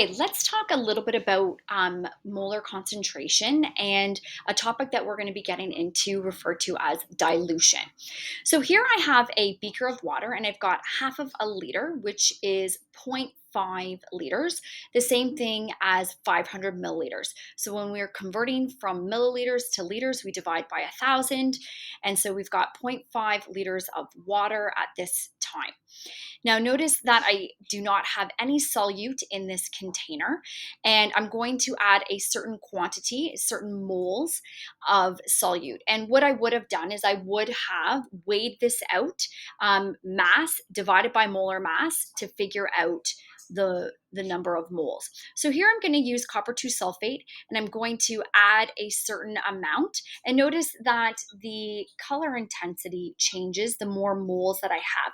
Okay, let's talk a little bit about molar concentration and a topic that we're going to be getting into referred to as dilution. So here I have a beaker of water and I've got half of a liter, which is 0.5 liters, the same thing as 500 milliliters. So when we're converting from milliliters to liters, we divide by 1,000. And so we've got zero point 0.5 liters of water at this time. Now notice that I do not have any solute in this container, and I'm going to add a certain quantity, certain moles of solute. And what I would have done is I would have weighed this out, mass divided by molar mass to figure out the number of moles. So here I'm going to use copper 2 sulfate and I'm going to add a certain amount, and notice that the color intensity changes the more moles that I have.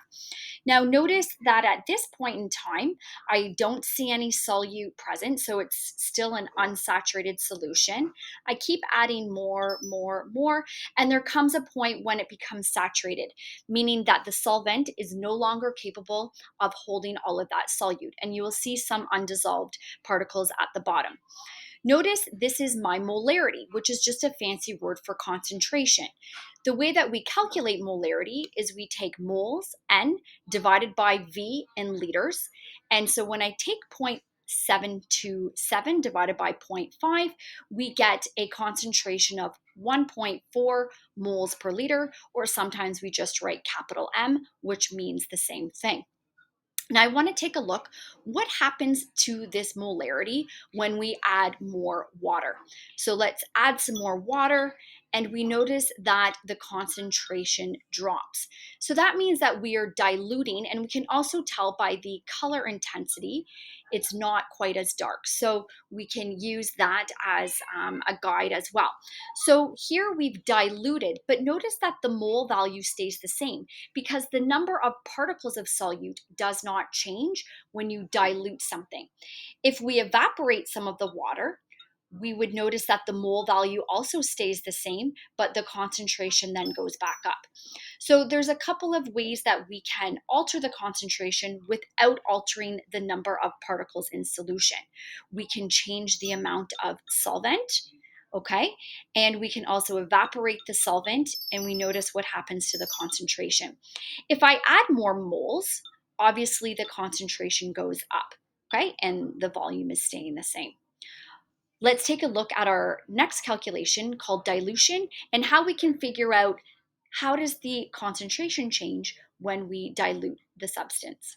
Now notice that at this point in time, I don't see any solute present, so it's still an unsaturated solution. I keep adding more, and there comes a point when it becomes saturated, meaning that the solvent is no longer capable of holding all of that solute, and you will see some undissolved particles at the bottom. Notice this is my molarity, which is just a fancy word for concentration. The way that we calculate molarity is we take moles, N, divided by V in liters. And so when I take 0.727 divided by zero point 0.5, we get a concentration of 1.4 moles per liter, or sometimes we just write capital M, which means the same thing. Now I want to take a look what happens to this molarity when we add more water. So let's add some more water and we notice that the concentration drops. So that means that we are diluting, and we can also tell by the color intensity it's not quite as dark. So we can use that as a guide as well. So here we've diluted, but notice that the mole value stays the same because the number of particles of solute does not change when you dilute something. If we evaporate some of the water, we would notice that the mole value also stays the same, but the concentration then goes back up. So there's a couple of ways that we can alter the concentration without altering the number of particles in solution. We can change the amount of solvent, okay? And we can also evaporate the solvent and we notice what happens to the concentration. If I add more moles, obviously the concentration goes up, okay? And the volume is staying the same. Let's take a look at our next calculation called dilution and how we can figure out how does the concentration change when we dilute the substance.